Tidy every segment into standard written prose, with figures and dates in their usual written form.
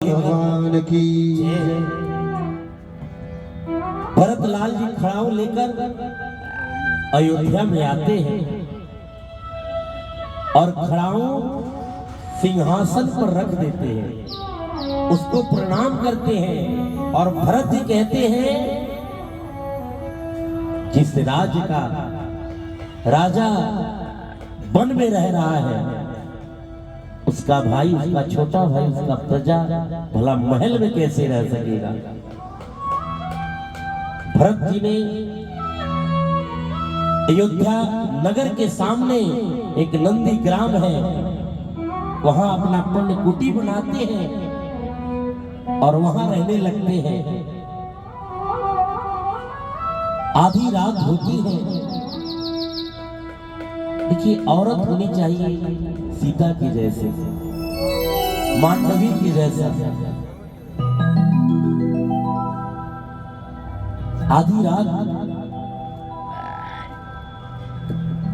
भगवान की भरतलाल जी खड़ाऊ लेकर अयोध्या में आते हैं और खड़ाऊ सिंहासन पर रख देते हैं, उसको प्रणाम करते हैं और भरत जी कहते हैं जिस राज्य का राजा वन में रह रहा है उसका भाई, उसका छोटा भाई, उसका प्रजा भला महल में कैसे रह सकेगा। भरत जी ने अयोध्या नगर के सामने एक नंदी ग्राम है, वहां अपना पुण्य कुटी बनाते हैं और वहां रहने लगते हैं। आधी रात होती है। देखिए, औरत होनी चाहिए सीता की जैसे, मांडवी की जैसा। आधी रात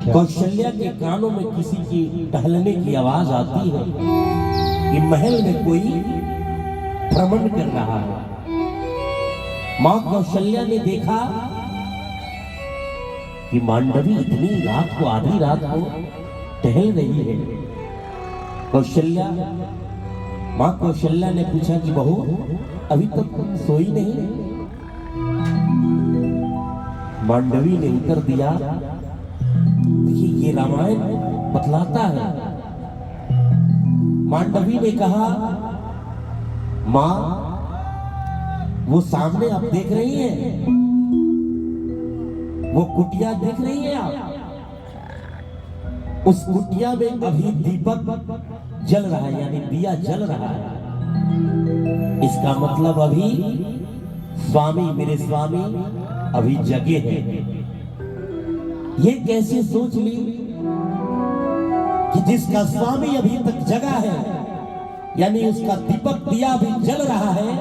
कौशल्या के कानों में किसी की टहलने की आवाज आती है कि महल में कोई भ्रमण कर रहा है। मां कौशल्या ने देखा कि मांडवी इतनी रात को, आधी रात को टहल रही है। कौशल्या, मां कौशल्या ने पूछा कि बहू अभी तक तुम सोई नहीं? मांडवी ने उत्तर दिया, देखिए ये रामायण बतलाता है। मांडवी ने कहा, मां वो सामने आप देख रही हैं, वो कुटिया देख रही हैं आप, उस कुटिया में अभी दीपक जल रहा है, यानी दिया जल रहा है। इसका मतलब अभी स्वामी, मेरे स्वामी अभी जगे हैं। ये कैसे सोच ली कि जिसका स्वामी अभी तक जगा है, यानी उसका दीपक दिया अभी जल रहा है,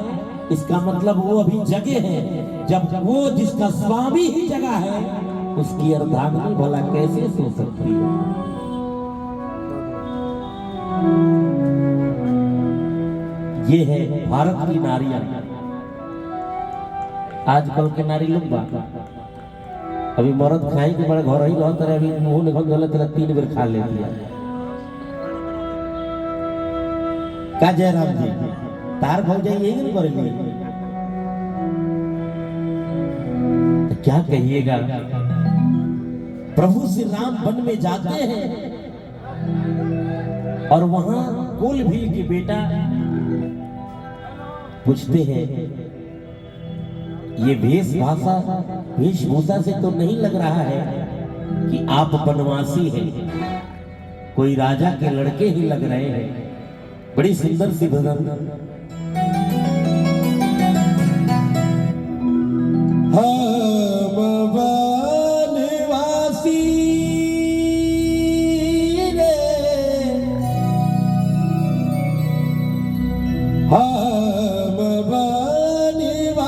इसका मतलब वो अभी जगे हैं। जब वो जिसका स्वामी ही जगा है, उसकी अर्धांगिनी भला कैसे सो सकती है। ये है भारत की नारियां। आजकल के नारी लोग अभी मरद खाई के बड़े घर ही बहुत तरह, अभी मुंह निकल गलत तरह 3 बेर खा लेती है। का जयराम जी तार भल जाइए नहीं करेंगे, तो क्या कहिएगा। प्रभु श्री राम वन में जाते हैं और वहां कोल भील के बेटा पूछते हैं, ये वेशभूषा से तो नहीं लग रहा है कि आप वनवासी हैं, कोई राजा के लड़के ही लग रहे हैं। बड़ी सुंदर सी भजन। हम वनवासी रे, हम वनवासी,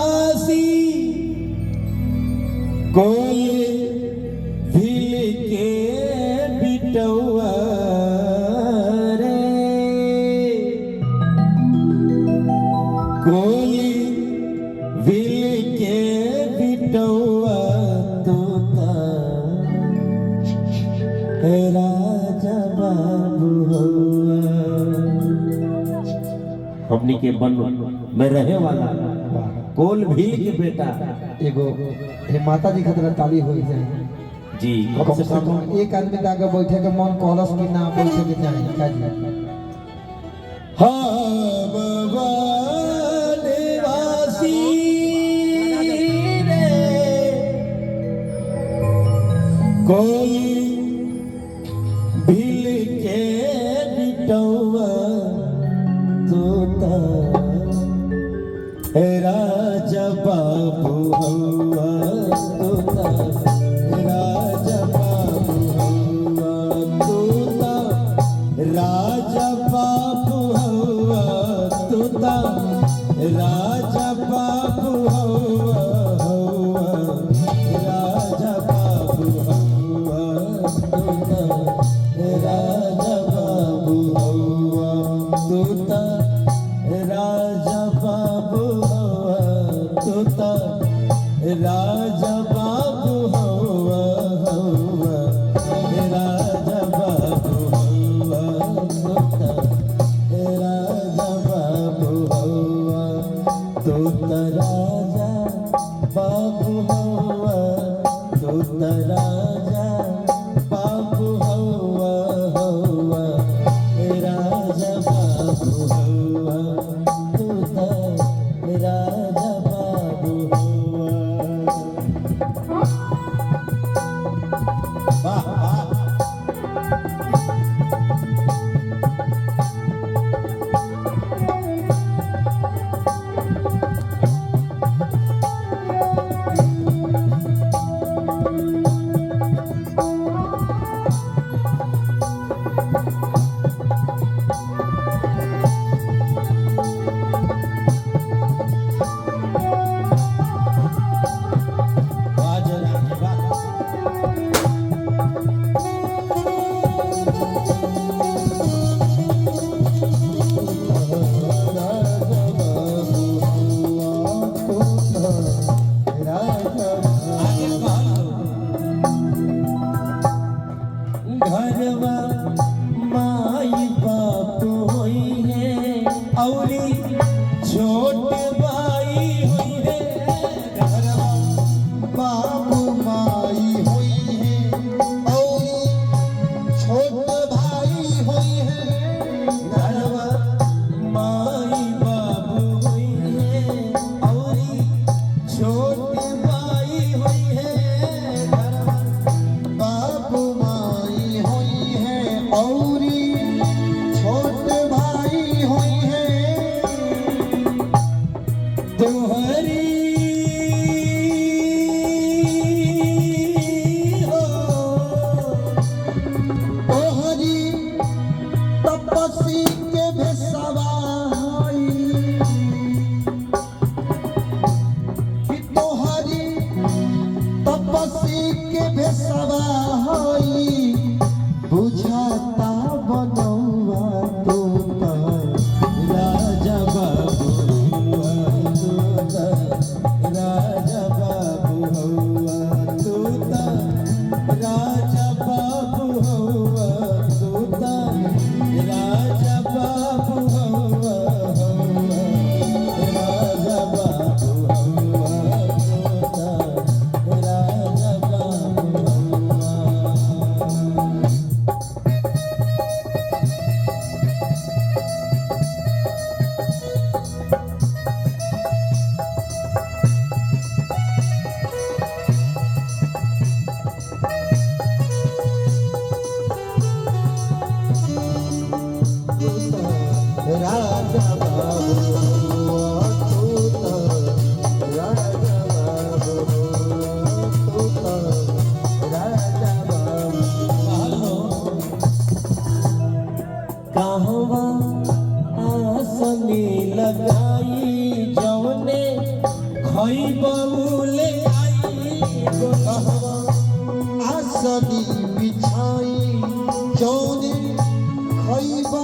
कोई भील के बिटौआ रे, कोई भील के बिटौआ तोता राजा बाबू हुआ। हमनी के वन में रहे वाला कोल भील के बेटा एगो हे माता जी खतरा ताली हो जाए जी। कम से कम एक आदमी के आगे बैठे के मन कॉलस की ना बैठे के चाहिए का जी। हम वनवासी रे, कोई भील के बिटौआ तोता राजा बाबू हुआ, तोता राजा बाबू हुआ, तोता राजा बाबू हुआ, तोता राजा बाबू हुआ, राजा बाबू हुआ, तोता राजा बाबू हुआ, तोता राजा राजा बाबू हवा हवा राजा बाबू हवा राजा बाबू हवा तो राजा बाबू हवा तो राजा बाबू हवा हवा राजा बाबू हवा तो राजा बाबू हवा। वाह वाह घरवा माई बाप होई है औरी छोट भाई होई है घरवा बाबू माई होई है और छोट भाई होई है घरवा माई बाबू होई है औरी छोट भाई होई है घरवा बाबू माई होई है और छोट भाई होई है तोहरी हो तोहरी तपस्वी के भेसवाई कि तोहरी तपस्वी के भेसवाई बुझाता बनौआ तू राजा बाबू राजा बाबू हवा तूता राजा बाबू हवा तूता राजा बाबू हवा राजा बाबू हवा तूता राजा बाबू हवा। राजा बाबू तू राजा बाबू तू राजा बाबू कहवा आसनी लगाई जौने खई बबूले आई कहवा आसनी बिछाई जौने खइबा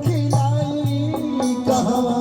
खिलाई कहवा